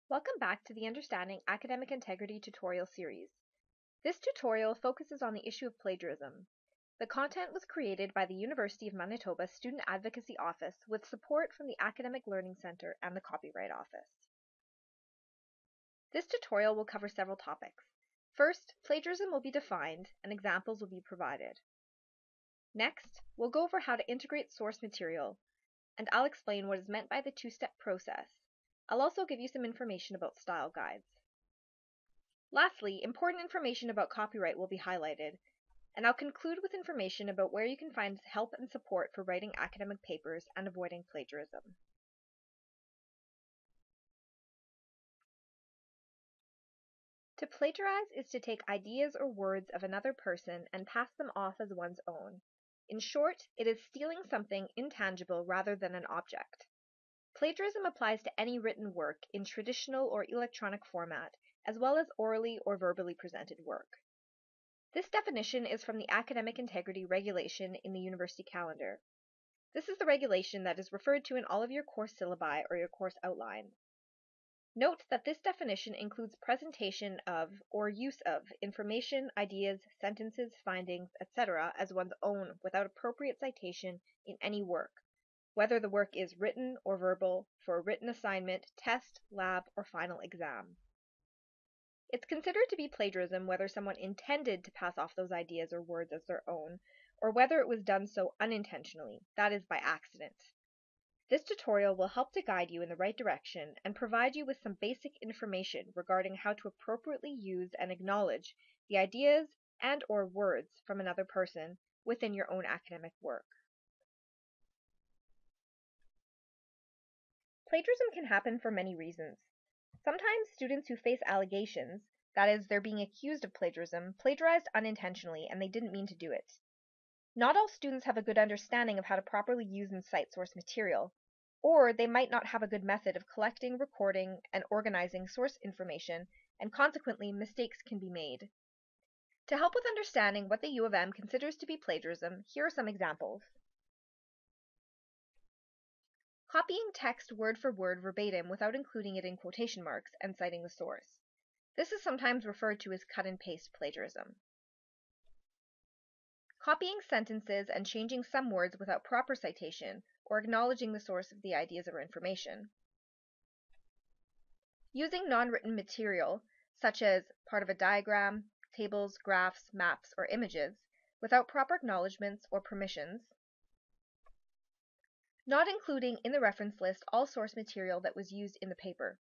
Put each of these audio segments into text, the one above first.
Welcome back to the Understanding Academic Integrity tutorial series. This tutorial focuses on the issue of plagiarism. The content was created by the University of Manitoba Student Advocacy Office with support from the Academic Learning Centre and the Copyright Office. This tutorial will cover several topics. First, plagiarism will be defined and examples will be provided. Next, we'll go over how to integrate source material, and I'll explain what is meant by the two-step process. I'll also give you some information about style guides. Lastly, important information about copyright will be highlighted, and I'll conclude with information about where you can find help and support for writing academic papers and avoiding plagiarism. To plagiarize is to take ideas or words of another person and pass them off as one's own. In short, it is stealing something intangible rather than an object. Plagiarism applies to any written work in traditional or electronic format, as well as orally or verbally presented work. This definition is from the Academic Integrity Regulation in the University Calendar. This is the regulation that is referred to in all of your course syllabi or your course outline. Note that this definition includes presentation of or use of information, ideas, sentences, findings, etc. as one's own without appropriate citation in any work, whether the work is written or verbal, for a written assignment, test, lab, or final exam. It's considered to be plagiarism whether someone intended to pass off those ideas or words as their own, or whether it was done so unintentionally, that is, by accident. This tutorial will help to guide you in the right direction and provide you with some basic information regarding how to appropriately use and acknowledge the ideas and or words from another person within your own academic work. Plagiarism can happen for many reasons. Sometimes students who face allegations, that is, they're being accused of plagiarism, plagiarized unintentionally and they didn't mean to do it. Not all students have a good understanding of how to properly use and cite source material, or they might not have a good method of collecting, recording, and organizing source information, and consequently mistakes can be made. To help with understanding what the U of M considers to be plagiarism, here are some examples. Copying text word for word verbatim without including it in quotation marks and citing the source. This is sometimes referred to as cut and paste plagiarism. Copying sentences and changing some words without proper citation or acknowledging the source of the ideas or information. Using non-written material, such as part of a diagram, tables, graphs, maps, or images, without proper acknowledgments or permissions. Not including in the reference list all source material that was used in the paper.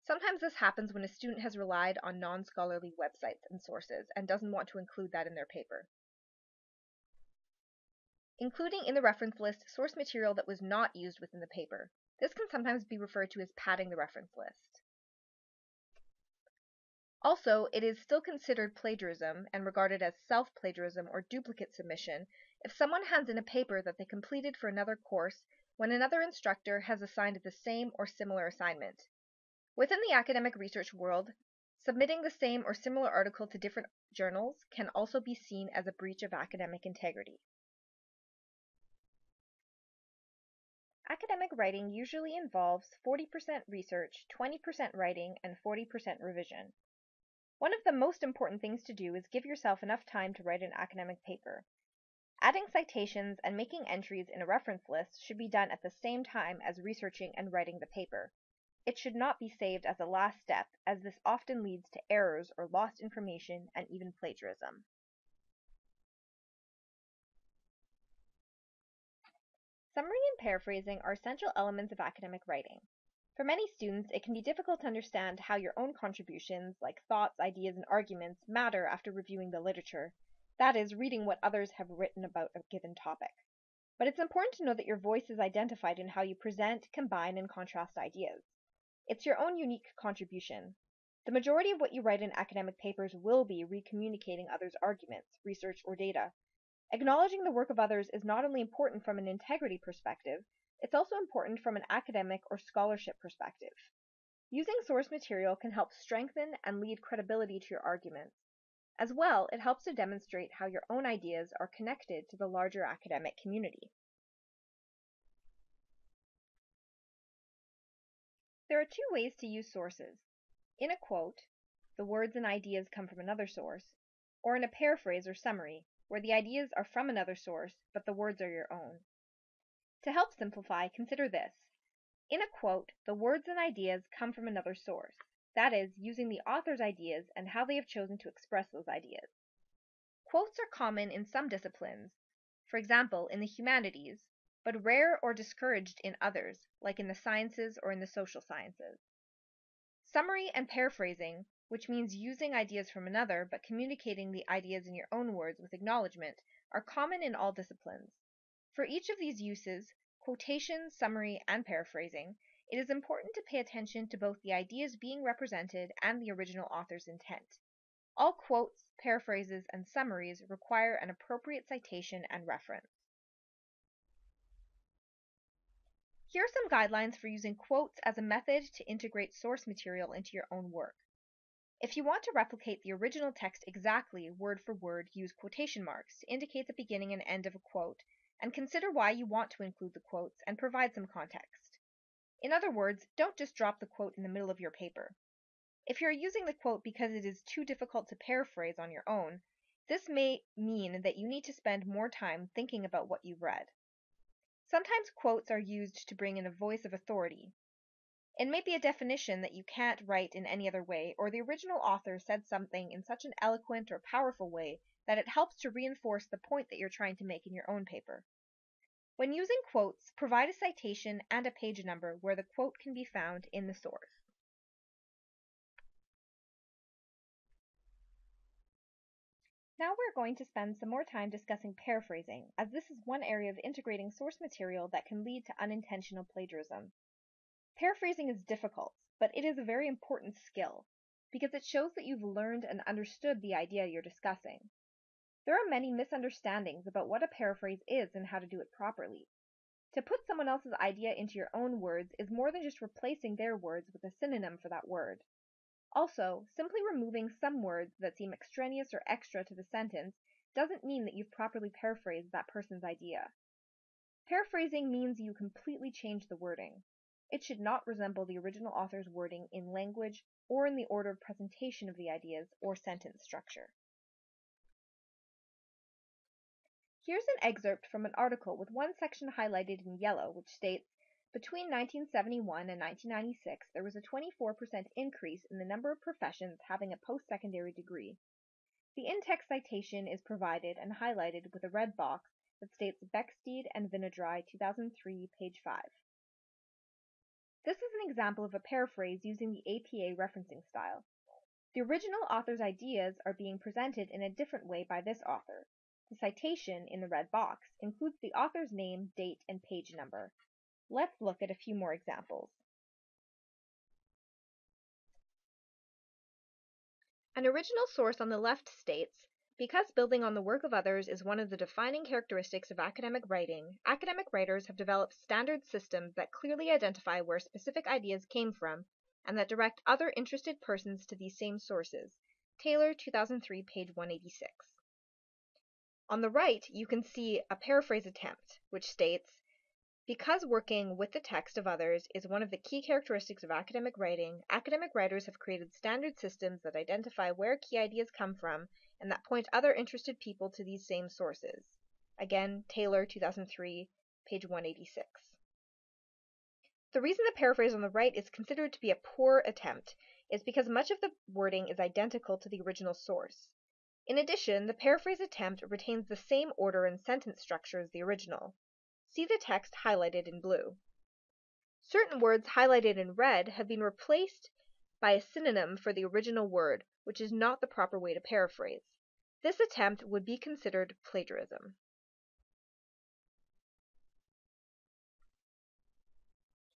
Sometimes this happens when a student has relied on non-scholarly websites and sources and doesn't want to include that in their paper. Including in the reference list source material that was not used within the paper. This can sometimes be referred to as padding the reference list. Also, it is still considered plagiarism and regarded as self-plagiarism or duplicate submission if someone hands in a paper that they completed for another course when another instructor has assigned the same or similar assignment. Within the academic research world, submitting the same or similar article to different journals can also be seen as a breach of academic integrity. Academic writing usually involves 40% research, 20% writing, and 40% revision. One of the most important things to do is give yourself enough time to write an academic paper. Adding citations and making entries in a reference list should be done at the same time as researching and writing the paper. It should not be saved as a last step, as this often leads to errors or lost information and even plagiarism. Summary and paraphrasing are essential elements of academic writing. For many students, it can be difficult to understand how your own contributions, like thoughts, ideas, and arguments, matter after reviewing the literature, that is, reading what others have written about a given topic. But it's important to know that your voice is identified in how you present, combine, and contrast ideas. It's your own unique contribution. The majority of what you write in academic papers will be recommunicating others' arguments, research, or data. Acknowledging the work of others is not only important from an integrity perspective, it's also important from an academic or scholarship perspective. Using source material can help strengthen and lead credibility to your arguments. As well, it helps to demonstrate how your own ideas are connected to the larger academic community. There are two ways to use sources. In a quote, the words and ideas come from another source, or in a paraphrase or summary, where the ideas are from another source, but the words are your own. To help simplify, consider this. In a quote, the words and ideas come from another source, that is, using the author's ideas and how they have chosen to express those ideas. Quotes are common in some disciplines, for example, in the humanities, but rare or discouraged in others, like in the sciences or in the social sciences. Summary and paraphrasing, which means using ideas from another but communicating the ideas in your own words with acknowledgement, are common in all disciplines. For each of these uses, quotation, summary, and paraphrasing, it is important to pay attention to both the ideas being represented and the original author's intent. All quotes, paraphrases, and summaries require an appropriate citation and reference. Here are some guidelines for using quotes as a method to integrate source material into your own work. If you want to replicate the original text exactly, word for word, use quotation marks to indicate the beginning and end of a quote, and consider why you want to include the quotes and provide some context. In other words, don't just drop the quote in the middle of your paper. If you're using the quote because it is too difficult to paraphrase on your own, this may mean that you need to spend more time thinking about what you've read. Sometimes quotes are used to bring in a voice of authority. It may be a definition that you can't write in any other way, or the original author said something in such an eloquent or powerful way that it helps to reinforce the point that you're trying to make in your own paper. When using quotes, provide a citation and a page number where the quote can be found in the source. Now we're going to spend some more time discussing paraphrasing, as this is one area of integrating source material that can lead to unintentional plagiarism. Paraphrasing is difficult, but it is a very important skill, because it shows that you've learned and understood the idea you're discussing. There are many misunderstandings about what a paraphrase is and how to do it properly. To put someone else's idea into your own words is more than just replacing their words with a synonym for that word. Also, simply removing some words that seem extraneous or extra to the sentence doesn't mean that you've properly paraphrased that person's idea. Paraphrasing means you completely change the wording. It should not resemble the original author's wording in language or in the order of presentation of the ideas or sentence structure. Here's an excerpt from an article with one section highlighted in yellow, which states, between 1971 and 1996, there was a 24% increase in the number of professions having a post-secondary degree. The in-text citation is provided and highlighted with a red box that states Bexsteed and Vinodry, 2003, page 5. This is an example of a paraphrase using the APA referencing style. The original author's ideas are being presented in a different way by this author. The citation, in the red box, includes the author's name, date, and page number. Let's look at a few more examples. An original source on the left states, because building on the work of others is one of the defining characteristics of academic writing, academic writers have developed standard systems that clearly identify where specific ideas came from and that direct other interested persons to these same sources. Taylor, 2003, page 186. On the right, you can see a paraphrase attempt, which states, because working with the text of others is one of the key characteristics of academic writing, academic writers have created standard systems that identify where key ideas come from and that point other interested people to these same sources. Again, Taylor, 2003, page 186. The reason the paraphrase on the right is considered to be a poor attempt is because much of the wording is identical to the original source. In addition, the paraphrase attempt retains the same order and sentence structure as the original. See the text highlighted in blue. Certain words highlighted in red have been replaced by a synonym for the original word, which is not the proper way to paraphrase. This attempt would be considered plagiarism.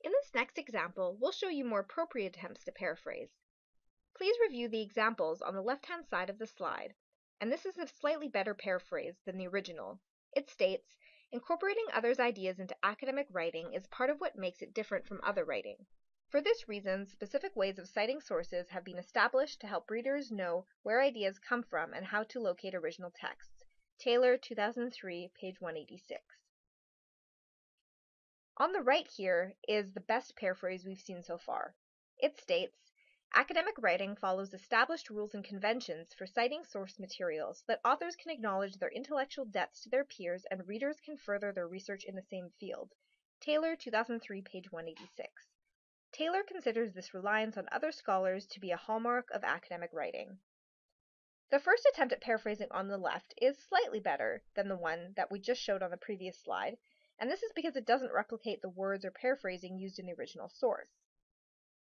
In this next example, we'll show you more appropriate attempts to paraphrase. Please review the examples on the left-hand side of the slide, and this is a slightly better paraphrase than the original. It states, incorporating others' ideas into academic writing is part of what makes it different from other writing. For this reason, specific ways of citing sources have been established to help readers know where ideas come from and how to locate original texts. Taylor, 2003, page 186. On the right here is the best paraphrase we've seen so far. It states, academic writing follows established rules and conventions for citing source materials so that authors can acknowledge their intellectual debts to their peers and readers can further their research in the same field. Taylor, 2003, page 186. Taylor considers this reliance on other scholars to be a hallmark of academic writing. The first attempt at paraphrasing on the left is slightly better than the one that we just showed on the previous slide, and this is because it doesn't replicate the words or paraphrasing used in the original source.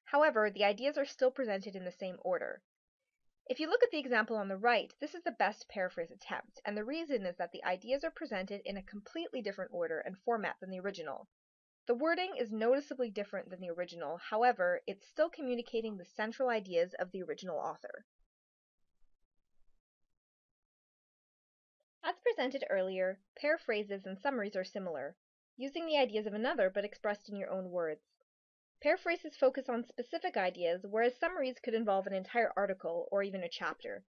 However, the ideas are still presented in the same order. If you look at the example on the right, this is the best paraphrase attempt, and the reason is that the ideas are presented in a completely different order and format than the original. The wording is noticeably different than the original, however, it's still communicating the central ideas of the original author. As presented earlier, paraphrases and summaries are similar, using the ideas of another but expressed in your own words. Paraphrases focus on specific ideas, whereas summaries could involve an entire article or even a chapter.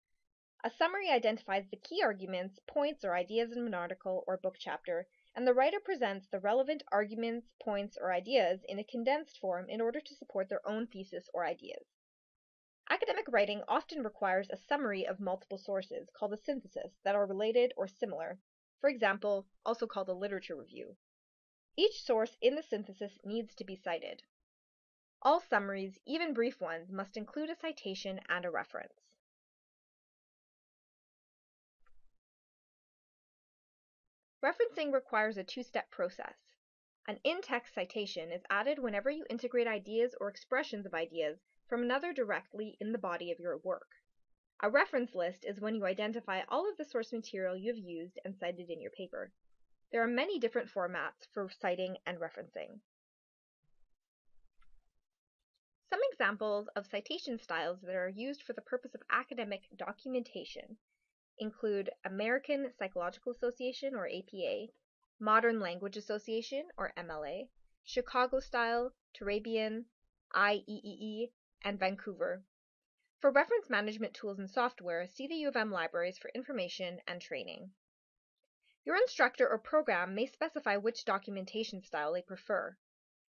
A summary identifies the key arguments, points, or ideas in an article or book chapter, and the writer presents the relevant arguments, points, or ideas in a condensed form in order to support their own thesis or ideas. Academic writing often requires a summary of multiple sources, called a synthesis, that are related or similar, for example, also called a literature review. Each source in the synthesis needs to be cited. All summaries, even brief ones, must include a citation and a reference. Referencing requires a two-step process. An in-text citation is added whenever you integrate ideas or expressions of ideas from another directly in the body of your work. A reference list is when you identify all of the source material you have used and cited in your paper. There are many different formats for citing and referencing. Some examples of citation styles that are used for the purpose of academic documentation include American Psychological Association, or APA, Modern Language Association, or MLA, Chicago Style, Turabian, IEEE, and Vancouver. For reference management tools and software, see the U of M libraries for information and training. Your instructor or program may specify which documentation style they prefer.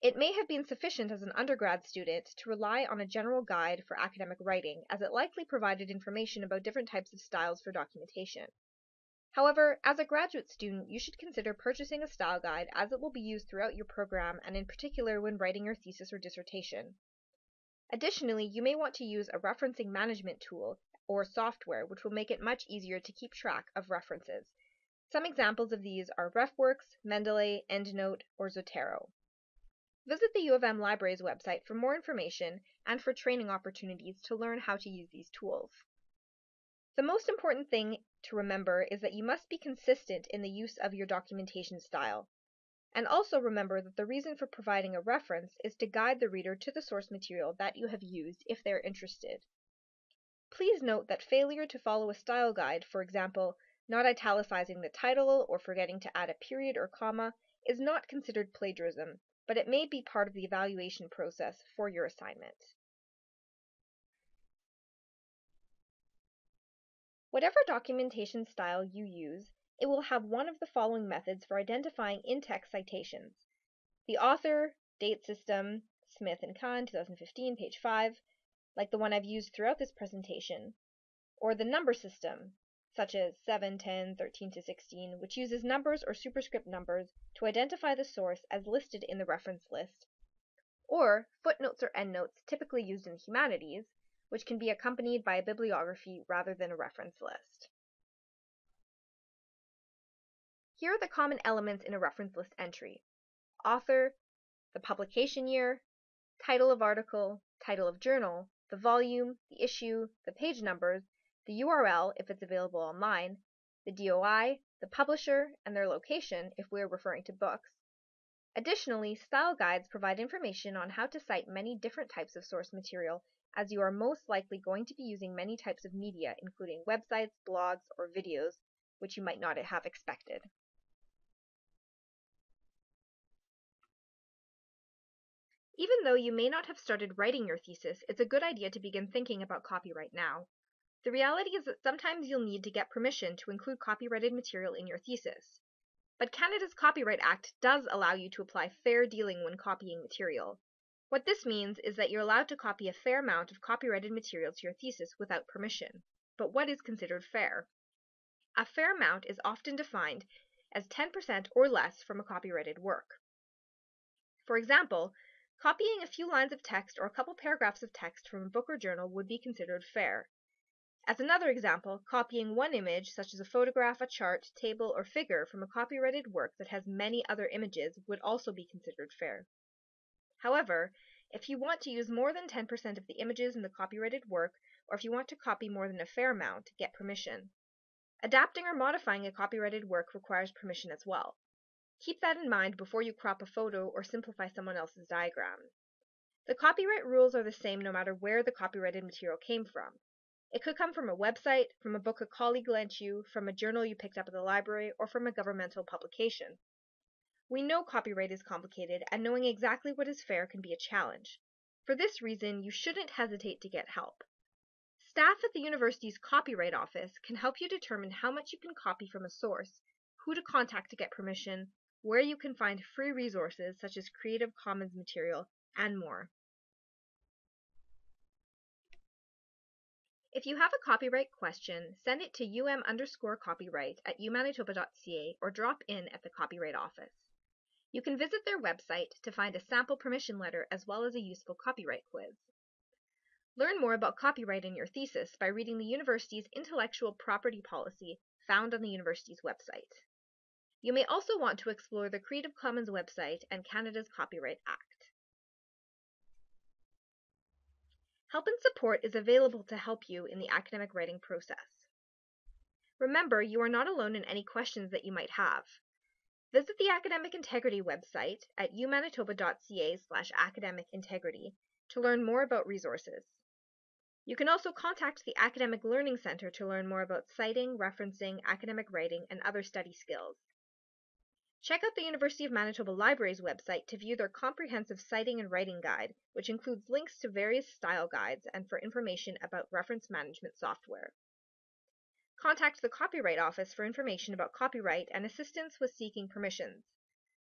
It may have been sufficient as an undergrad student to rely on a general guide for academic writing, as it likely provided information about different types of styles for documentation. However, as a graduate student, you should consider purchasing a style guide as it will be used throughout your program and in particular when writing your thesis or dissertation. Additionally, you may want to use a referencing management tool or software which will make it much easier to keep track of references. Some examples of these are RefWorks, Mendeley, EndNote, or Zotero. Visit the U of M Libraries website for more information and for training opportunities to learn how to use these tools. The most important thing to remember is that you must be consistent in the use of your documentation style. And also remember that the reason for providing a reference is to guide the reader to the source material that you have used if they are interested. Please note that failure to follow a style guide, for example, not italicizing the title or forgetting to add a period or comma, is not considered plagiarism, but it may be part of the evaluation process for your assignment. Whatever documentation style you use, it will have one of the following methods for identifying in-text citations: the author, date system, Smith and Kahn, 2015, page 5, like the one I've used throughout this presentation, or the number system, such as 7, 10, 13 to 16, which uses numbers or superscript numbers to identify the source as listed in the reference list, or footnotes or endnotes typically used in the humanities, which can be accompanied by a bibliography rather than a reference list. Here are the common elements in a reference list entry: author, the publication year, title of article, title of journal, the volume, the issue, the page numbers, the URL if it's available online, the DOI, the publisher, and their location if we are referring to books. Additionally, style guides provide information on how to cite many different types of source material, as you are most likely going to be using many types of media, including websites, blogs, or videos, which you might not have expected. Even though you may not have started writing your thesis, it's a good idea to begin thinking about copyright now. The reality is that sometimes you'll need to get permission to include copyrighted material in your thesis. But Canada's Copyright Act does allow you to apply fair dealing when copying material. What this means is that you're allowed to copy a fair amount of copyrighted material to your thesis without permission. But what is considered fair? A fair amount is often defined as 10% or less from a copyrighted work. For example, copying a few lines of text or a couple paragraphs of text from a book or journal would be considered fair. As another example, copying one image, such as a photograph, a chart, table, or figure from a copyrighted work that has many other images would also be considered fair. However, if you want to use more than 10% of the images in the copyrighted work, or if you want to copy more than a fair amount, get permission. Adapting or modifying a copyrighted work requires permission as well. Keep that in mind before you crop a photo or simplify someone else's diagram. The copyright rules are the same no matter where the copyrighted material came from. It could come from a website, from a book a colleague lent you, from a journal you picked up at the library, or from a governmental publication. We know copyright is complicated, and knowing exactly what is fair can be a challenge. For this reason, you shouldn't hesitate to get help. Staff at the university's copyright office can help you determine how much you can copy from a source, who to contact to get permission, where you can find free resources such as Creative Commons material, and more. If you have a copyright question, send it to um_copyright@umanitoba.ca or drop in at the Copyright Office. You can visit their website to find a sample permission letter as well as a useful copyright quiz. Learn more about copyright in your thesis by reading the university's intellectual property policy found on the university's website. You may also want to explore the Creative Commons website and Canada's Copyright Act. Help and support is available to help you in the academic writing process. Remember, you are not alone in any questions that you might have. Visit the Academic Integrity website at umanitoba.ca/academic integrity to learn more about resources. You can also contact the Academic Learning Center to learn more about citing, referencing, academic writing, and other study skills. Check out the University of Manitoba Library's website to view their comprehensive citing and writing guide, which includes links to various style guides and for information about reference management software. Contact the Copyright Office for information about copyright and assistance with seeking permissions.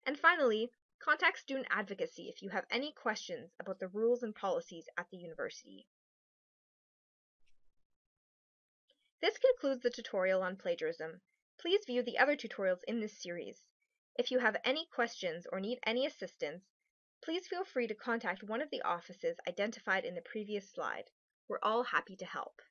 And finally, contact student advocacy if you have any questions about the rules and policies at the university. This concludes the tutorial on plagiarism. Please view the other tutorials in this series. If you have any questions or need any assistance, please feel free to contact one of the offices identified in the previous slide. We're all happy to help.